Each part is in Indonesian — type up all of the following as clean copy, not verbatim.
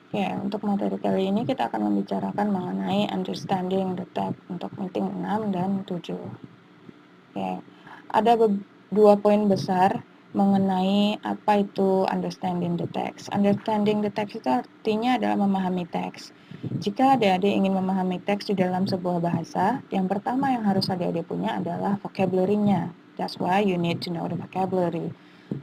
Oke, untuk materi kali ini kita akan membicarakan mengenai understanding the text untuk meeting 6 dan 7. Oke, ada dua poin besar mengenai apa itu understanding the text. Understanding the text itu artinya adalah memahami teks. Jika adik-adik ingin memahami teks di dalam sebuah bahasa, yang pertama yang harus adik-adik punya adalah vocabulary-nya. That's why you need to know the vocabulary.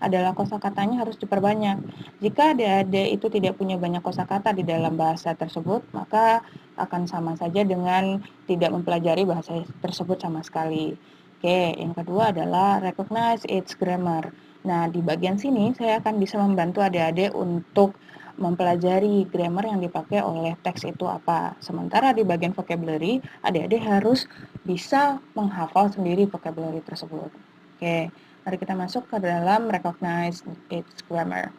Adalah kosakatanya harus diperbanyak. Jika adik-adik itu tidak punya banyak kosakata di dalam bahasa tersebut, maka akan sama saja dengan tidak mempelajari bahasa tersebut sama sekali. Oke, yang kedua adalah recognize its grammar. Nah, di bagian sini saya akan bisa membantu adik-adik untuk mempelajari grammar yang dipakai oleh teks itu apa. Sementara di bagian vocabulary, adik-adik harus bisa menghafal sendiri vocabulary tersebut. Oke, mari kita masuk ke dalam recognize its grammar.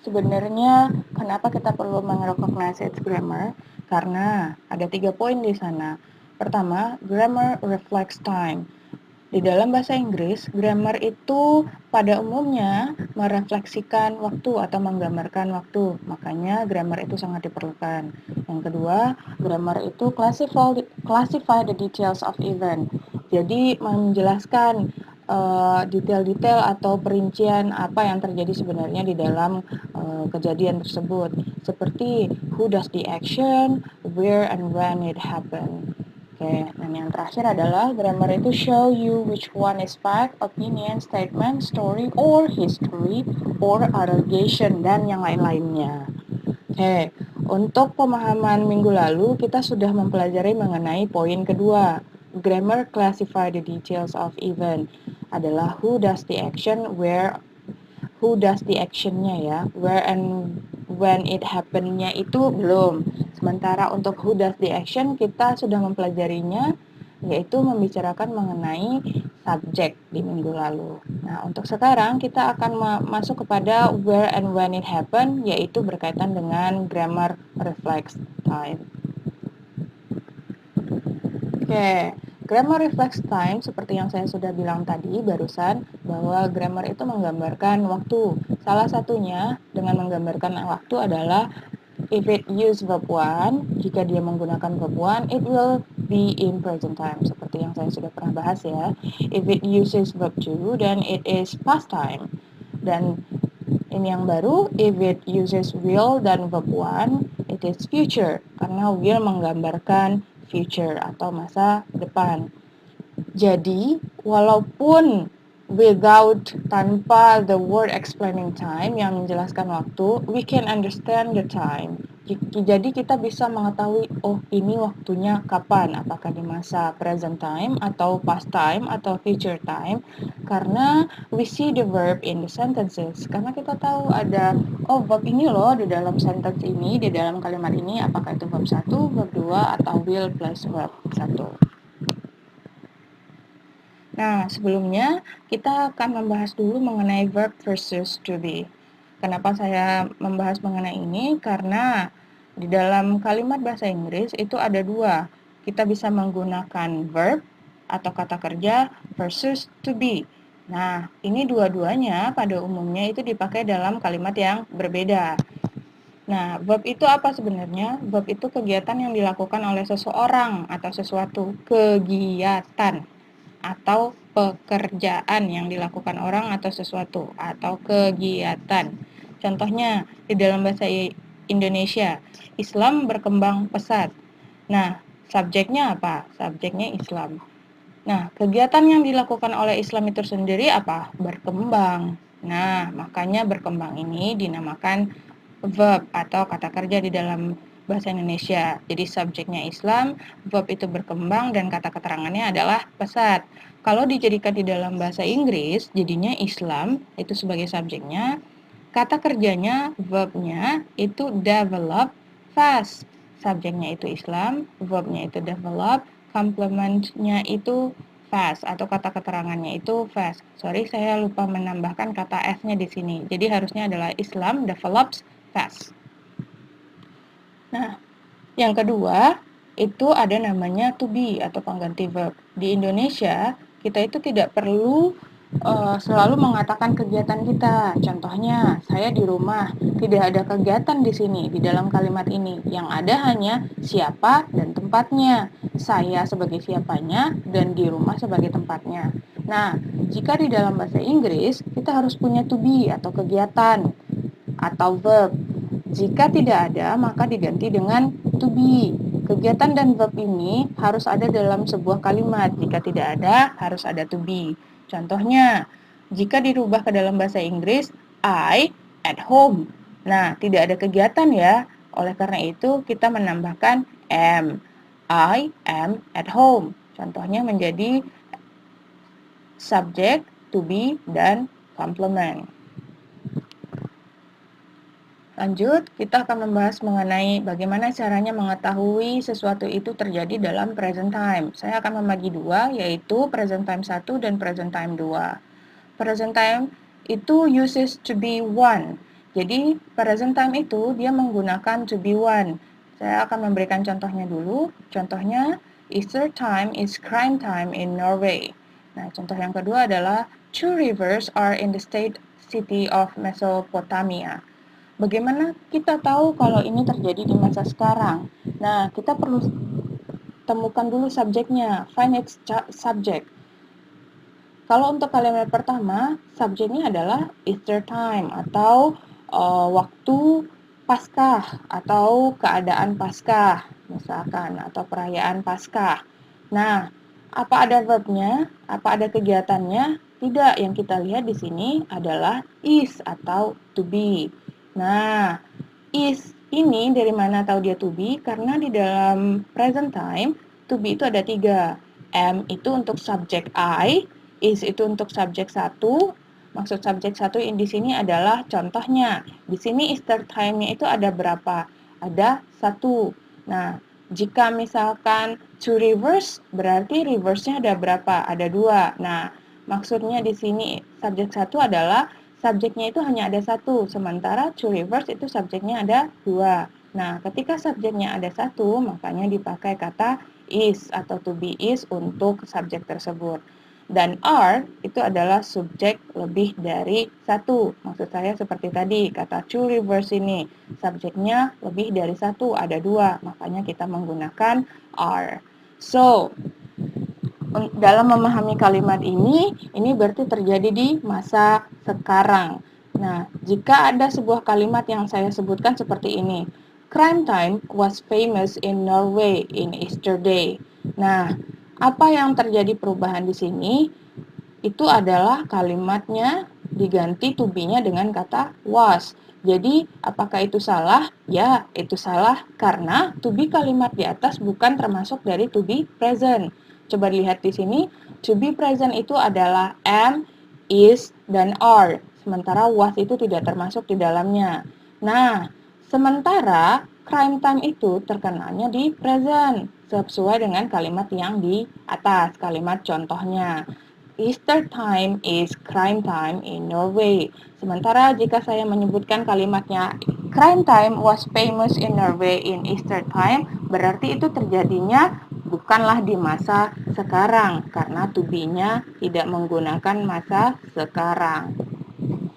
Sebenarnya kenapa kita perlu merecognize its grammar? Karena ada 3 poin di sana. Pertama, grammar reflects time. Di dalam bahasa Inggris, grammar itu pada umumnya merefleksikan waktu atau menggambarkan waktu. Makanya grammar itu sangat diperlukan. Yang kedua, grammar itu classify the details of event. Jadi menjelaskan detail-detail atau perincian apa yang terjadi sebenarnya di dalam kejadian tersebut. Seperti who does the action, where and when it happened. Oke, dan yang terakhir adalah grammar itu show you which one is fact, opinion, statement, story, or history, or allegation, dan yang lain-lainnya. Oke, untuk pemahaman minggu lalu kita sudah mempelajari mengenai poin kedua. Grammar classify the details of event adalah who does the action, who does the actionnya ya, where and when it happen-nya itu belum. Sementara untuk who does the action kita sudah mempelajarinya, yaitu membicarakan mengenai subjek di minggu lalu. Nah, untuk sekarang kita akan masuk kepada where and when it happen, yaitu berkaitan dengan grammar reflects time. Oke, grammar reflects time seperti yang saya sudah bilang tadi barusan bahwa grammar itu menggambarkan waktu. Salah satunya dengan menggambarkan waktu adalah if it use verb one, jika dia menggunakan verb one, it will be in present time seperti yang saya sudah pernah bahas ya. If it uses verb two, then it is past time. Dan ini yang baru, if it uses will dan verb one, it is future karena will menggambarkan future atau masa depan. Jadi, walaupun tanpa the word explaining time yang menjelaskan waktu, we can understand the time. Jadi kita bisa mengetahui, oh ini waktunya kapan, apakah di masa present time, atau past time, atau future time, karena we see the verb in the sentences. Karena kita tahu ada, oh verb ini loh di dalam sentence ini, di dalam kalimat ini, apakah itu verb 1, verb 2, atau will plus verb 1. Nah, sebelumnya kita akan membahas dulu mengenai verb versus to be. Kenapa saya membahas mengenai ini? Karena di dalam kalimat bahasa Inggris itu ada dua. Kita bisa menggunakan verb atau kata kerja versus to be. Nah, ini dua-duanya pada umumnya itu dipakai dalam kalimat yang berbeda. Nah, verb itu apa sebenarnya? Verb itu kegiatan yang dilakukan oleh seseorang atau sesuatu. Kegiatan atau pekerjaan yang dilakukan orang atau sesuatu atau kegiatan. Contohnya di dalam bahasa Indonesia, Islam berkembang pesat. Nah, subjeknya apa? Subjeknya Islam. Nah, kegiatan yang dilakukan oleh Islam itu sendiri apa? Berkembang. Nah, makanya berkembang ini dinamakan verb atau kata kerja di dalam bahasa Indonesia. Jadi subjeknya Islam, verb itu berkembang, dan kata keterangannya adalah pesat. Kalau dijadikan di dalam bahasa Inggris, jadinya Islam itu sebagai subjeknya, kata kerjanya, verbnya itu develop fast. Subjeknya itu Islam, verbnya itu develop, complementnya itu fast atau kata keterangannya itu fast. Sorry, saya lupa menambahkan kata F-nya di sini. Jadi harusnya adalah Islam develops fast. Nah, yang kedua itu ada namanya to be atau pengganti verb. Di Indonesia, kita itu tidak perlu selalu mengatakan kegiatan kita. Contohnya, saya di rumah, tidak ada kegiatan di sini, di dalam kalimat ini. Yang ada hanya siapa dan tempatnya. Saya sebagai siapanya dan di rumah sebagai tempatnya. Nah, jika di dalam bahasa Inggris, kita harus punya to be atau kegiatan atau verb. Jika tidak ada, maka diganti dengan to be. Kegiatan dan verb ini harus ada dalam sebuah kalimat. Jika tidak ada, harus ada to be. Contohnya, jika dirubah ke dalam bahasa Inggris, I at home. Nah, tidak ada kegiatan ya. Oleh karena itu, kita menambahkan am. I am at home. Contohnya menjadi subject, to be, dan complement. Lanjut, kita akan membahas mengenai bagaimana caranya mengetahui sesuatu itu terjadi dalam present time. Saya akan membagi dua, yaitu present time 1 dan present time 2. Present time itu uses to be one. Jadi, present time itu dia menggunakan to be one. Saya akan memberikan contohnya dulu. Contohnya, Easter time is crime time in Norway. Nah, contoh yang kedua adalah two rivers are in the city of Mesopotamia. Bagaimana kita tahu kalau ini terjadi di masa sekarang? Nah, kita perlu temukan dulu subjeknya, find its subject. Kalau untuk kalimat pertama, subjeknya adalah Easter time atau waktu Paskah atau keadaan Paskah, misalkan, atau perayaan Paskah. Nah, apa ada verbnya? Apa ada kegiatannya? Tidak, yang kita lihat di sini adalah is atau to be. Nah, is ini dari mana tahu dia to be? Karena di dalam present time, to be itu ada 3. Am itu untuk subjek I, is itu untuk subjek 1. Maksud subjek 1 di sini adalah contohnya. Di sini Easter time-nya itu ada berapa? Ada 1. Nah, jika misalkan to reverse, berarti reverse-nya ada berapa? Ada 2. Nah, maksudnya di sini subjek 1 adalah subjeknya itu hanya ada 1, sementara to reverse itu subjeknya ada 2. Nah, ketika subjeknya ada 1, makanya dipakai kata is atau to be is untuk subjek tersebut. Dan are itu adalah subjek lebih dari 1. Maksud saya seperti tadi, kata to reverse ini, subjeknya lebih dari 1, ada 2, makanya kita menggunakan are. So, dalam memahami kalimat ini berarti terjadi di masa sekarang. Nah, jika ada sebuah kalimat yang saya sebutkan seperti ini, crime time was famous in Norway in Easter Day. Nah, apa yang terjadi perubahan di sini? Itu adalah kalimatnya diganti to be-nya dengan kata was. Jadi, apakah itu salah? Ya, itu salah karena to be kalimat di atas bukan termasuk dari to be present. Coba lihat di sini, to be present itu adalah am, is, dan are. Sementara was itu tidak termasuk di dalamnya. Nah, sementara crime time itu terkenalnya di present, sesuai dengan kalimat yang di atas, kalimat contohnya. Easter time is crime time in Norway. Sementara jika saya menyebutkan kalimatnya crime time was famous in Norway in Easter time, berarti itu terjadinya bukanlah di masa sekarang karena to be-nya tidak menggunakan masa sekarang.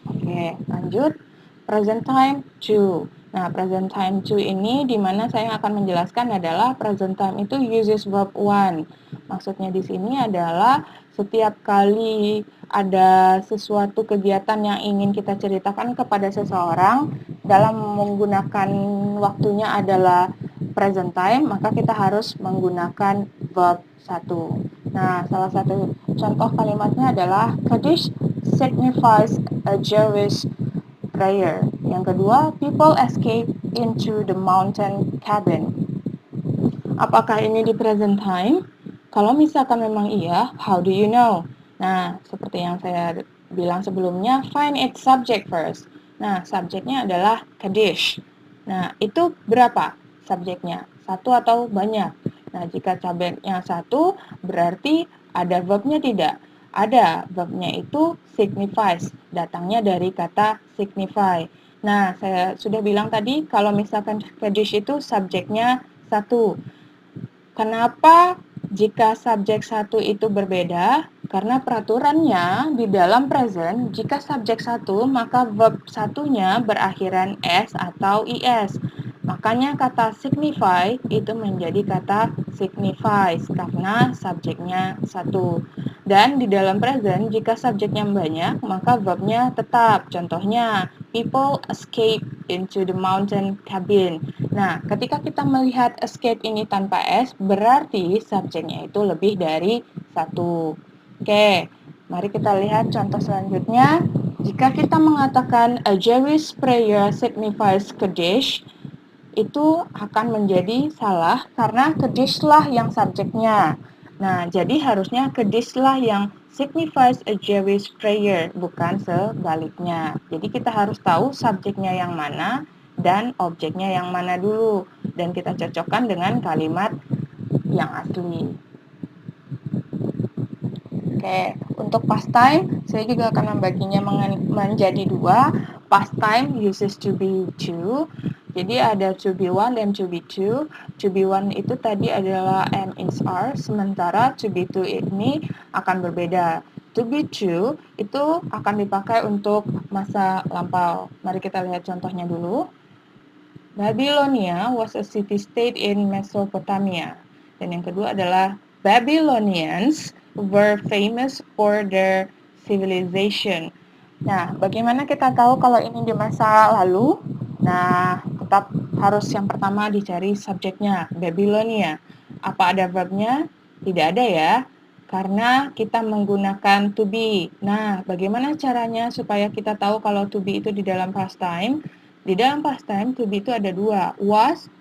Oke, lanjut. Present time 2. Nah, present time 2 ini dimana saya akan menjelaskan adalah present time itu uses verb 1. Maksudnya di sini adalah setiap kali ada sesuatu kegiatan yang ingin kita ceritakan kepada seseorang dalam menggunakan waktunya adalah present time, maka kita harus menggunakan verb 1. Nah, salah satu contoh kalimatnya adalah Kaddish signifies a Jewish prayer. Yang kedua, people escape into the mountain cabin. Apakah ini di present time? Kalau misalkan memang iya, how do you know? Nah, seperti yang saya bilang sebelumnya, find its subject first. Nah, subjeknya adalah Kaddish. Nah, itu berapa subjeknya? 1 atau banyak? Nah, jika subjeknya 1, berarti ada verbnya tidak? Ada, verbnya itu signifies, datangnya dari kata signify. Nah, saya sudah bilang tadi, kalau misalkan Kaddish itu subjeknya 1. Kenapa jika subjek satu itu berbeda, karena peraturannya di dalam present, jika subjek satu, maka verb satunya berakhiran s atau is. Makanya kata signify itu menjadi kata signifies karena subjeknya satu. Dan di dalam present, jika subjeknya banyak, maka verbnya tetap. Contohnya, people escape into the mountain cabin. Nah, ketika kita melihat escape ini tanpa s, berarti subjeknya itu lebih dari satu. Oke, mari kita lihat contoh selanjutnya. Jika kita mengatakan a Jewish prayer signifies Kaddish, itu akan menjadi salah karena Kaddish lah yang subjeknya. Nah, jadi harusnya Kaddish lah yang signifies a Jewish prayer, bukan sebaliknya. Jadi kita harus tahu subjeknya yang mana dan objeknya yang mana dulu. Dan kita cocokkan dengan kalimat yang asli. Oke, untuk past time, saya juga akan membaginya menjadi dua. Past time uses to be two. Jadi ada to be one dan to be two. To be one itu tadi adalah am, is, are. Sementara to be two ini akan berbeda. To be two itu akan dipakai untuk masa lampau. Mari kita lihat contohnya dulu. Babylonia was a city-state in Mesopotamia. Dan yang kedua adalah Babylonians were famous for their civilization. Nah, bagaimana kita tahu kalau ini di masa lalu? Nah, tetap harus yang pertama dicari subjeknya, Babylonia. Apa ada verbnya? Tidak ada ya, karena kita menggunakan to be. Nah, bagaimana caranya supaya kita tahu kalau to be itu di dalam past time? Di dalam past time, to be itu ada dua, was.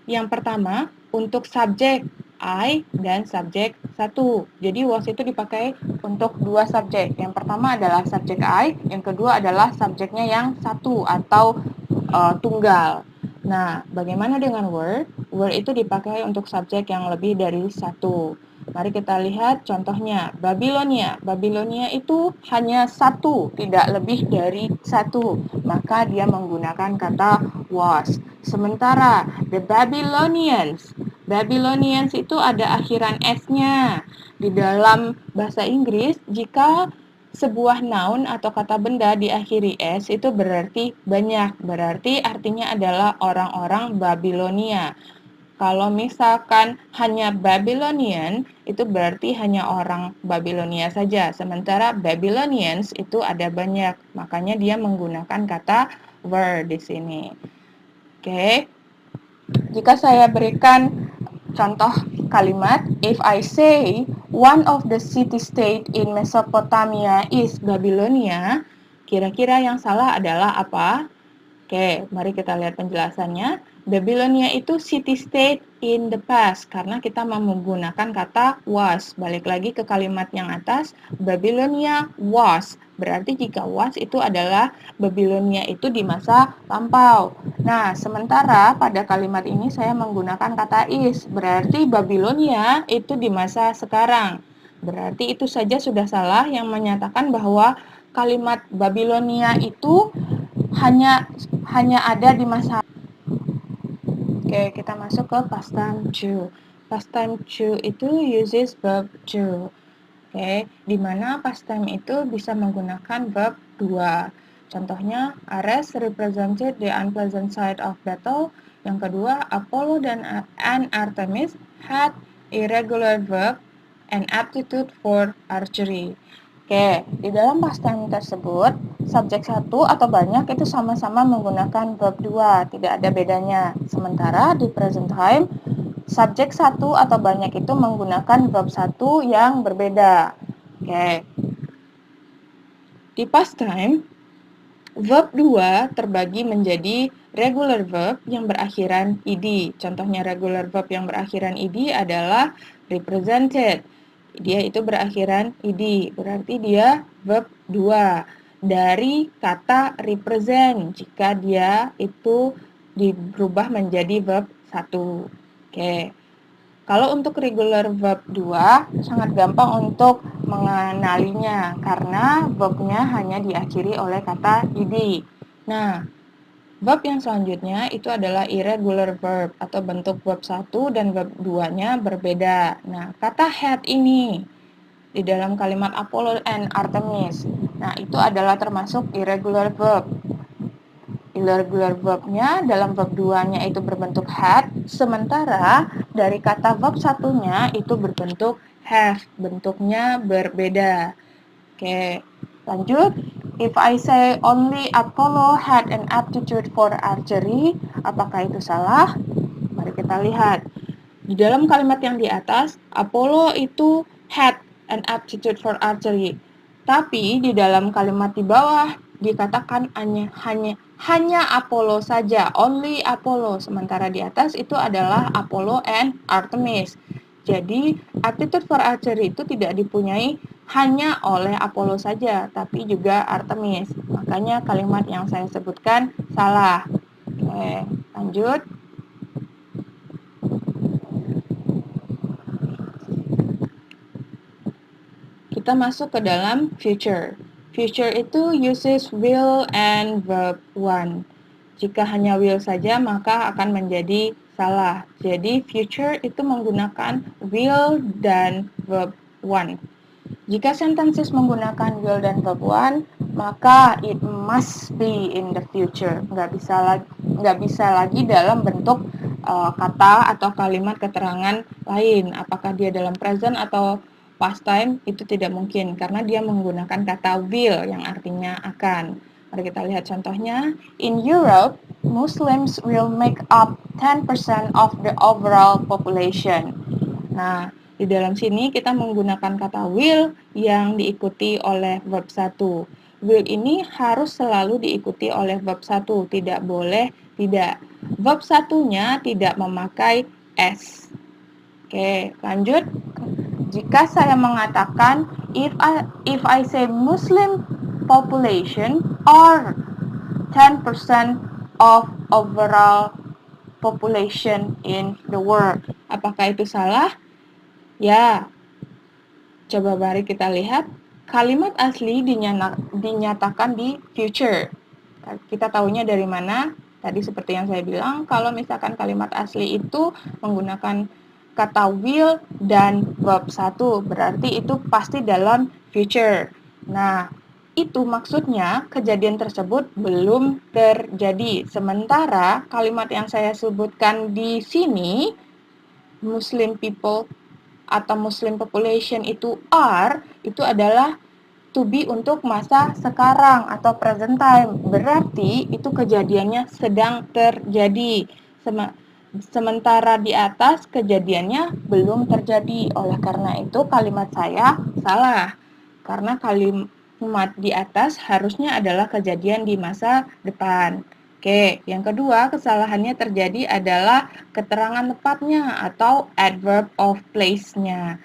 Yang pertama, untuk subjek I dan subjek satu. Jadi was itu dipakai untuk dua subjek. Yang pertama adalah subjek I, yang kedua adalah subjeknya yang satu atau tunggal. Nah, bagaimana dengan were? Were itu dipakai untuk subjek yang lebih dari satu. Mari kita lihat contohnya. Babylonia. Babylonia itu hanya satu, tidak lebih dari satu. Maka dia menggunakan kata was. Sementara the Babylonians. Babylonians itu ada akhiran s-nya. Di dalam bahasa Inggris, jika sebuah noun atau kata benda diakhiri s itu berarti banyak. Berarti artinya adalah orang-orang Babilonia. Kalau misalkan hanya Babylonian, itu berarti hanya orang Babilonia saja. Sementara Babylonians itu ada banyak. Makanya dia menggunakan kata were di sini. Oke. Jika saya berikan contoh kalimat, if I say one of the city-state in Mesopotamia is Babylonia, kira-kira yang salah adalah apa? Oke, mari kita lihat penjelasannya. Babylonia itu city-state in the past, karena kita menggunakan kata was. Balik lagi ke kalimat yang atas, Babylonia was. Berarti jika was itu adalah Babylonia itu di masa lampau. Nah, sementara pada kalimat ini saya menggunakan kata is. Berarti Babylonia itu di masa sekarang. Berarti itu saja sudah salah yang menyatakan bahwa kalimat Babylonia itu hanya ada di masa. Oke, kita masuk ke past time to. Past time to itu uses verb to. Oke, di mana past time itu bisa menggunakan verb dua. Contohnya, Ares represented the unpleasant side of battle. Yang kedua, Apollo and Artemis had irregular verb and aptitude for archery. Oke, di dalam past time tersebut, subjek satu atau banyak itu sama-sama menggunakan verb dua, tidak ada bedanya. Sementara di present time, subjek satu atau banyak itu menggunakan verb satu yang berbeda. Oke. Di past time, verb 2 terbagi menjadi regular verb yang berakhiran ed. Contohnya regular verb yang berakhiran ed adalah represented. Dia itu berakhiran ed, berarti dia verb 2 dari kata represent jika dia itu dirubah menjadi verb 1. Oke. Kalau untuk regular verb 2 sangat gampang untuk mengenalinya karena verbnya hanya diakhiri oleh kata ed. Nah, Verb yang selanjutnya itu adalah irregular verb atau bentuk verb 1 dan verb 2-nya berbeda. Nah, kata had ini di dalam kalimat Apollo and Artemis. Nah, itu adalah termasuk irregular verb. Irregular verb-nya dalam verb 2-nya itu berbentuk had, sementara dari kata verb 1-nya itu berbentuk have, bentuknya berbeda. Oke, lanjut. If I say only Apollo had an aptitude for archery, apakah itu salah? Mari kita lihat. Di dalam kalimat yang di atas, Apollo itu had an aptitude for archery. Tapi di dalam kalimat di bawah dikatakan hanya Apollo saja, only Apollo. Sementara di atas itu adalah Apollo and Artemis. Jadi, aptitude for archery itu tidak dipunyai hanya oleh Apollo saja, tapi juga Artemis. Makanya kalimat yang saya sebutkan salah. Oke, lanjut. Kita masuk ke dalam future. Future itu uses will and verb one. Jika hanya will saja, maka akan menjadi salah. Jadi, future itu menggunakan will dan verb one. Jika sentences menggunakan will dan verb one, maka it must be in the future. Nggak bisa lagi dalam bentuk kata atau kalimat keterangan lain. Apakah dia dalam present atau past time, itu tidak mungkin karena dia menggunakan kata will yang artinya akan. Mari kita lihat contohnya. In Europe, Muslims will make up 10% of the overall population. Nah, di dalam sini kita menggunakan kata will yang diikuti oleh verb 1. Will ini harus selalu diikuti oleh verb 1, tidak boleh tidak. Verb satunya tidak memakai s. Oke, lanjut. Jika saya mengatakan if I say Muslim population or 10% of overall population in the world, apakah itu salah? Ya, coba mari kita lihat. Kalimat asli dinyatakan di future. Kita tahunya dari mana? Tadi seperti yang saya bilang, kalau misalkan kalimat asli itu menggunakan kata will dan verb 1, berarti itu pasti dalam future. Nah, itu maksudnya kejadian tersebut belum terjadi. Sementara kalimat yang saya sebutkan di sini, Muslim people atau Muslim population itu adalah to be untuk masa sekarang atau present time. Berarti itu kejadiannya sedang terjadi. Sementara di atas kejadiannya belum terjadi. Oleh karena itu kalimat saya salah. Karena kalimat di atas harusnya adalah kejadian di masa depan. Oke, yang kedua kesalahannya terjadi adalah keterangan tepatnya atau adverb of place-nya.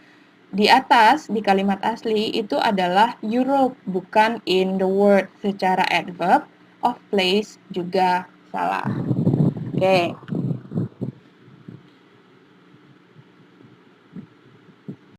Di atas, di kalimat asli itu adalah Europe, bukan in the world. Secara adverb of place juga salah. Oke,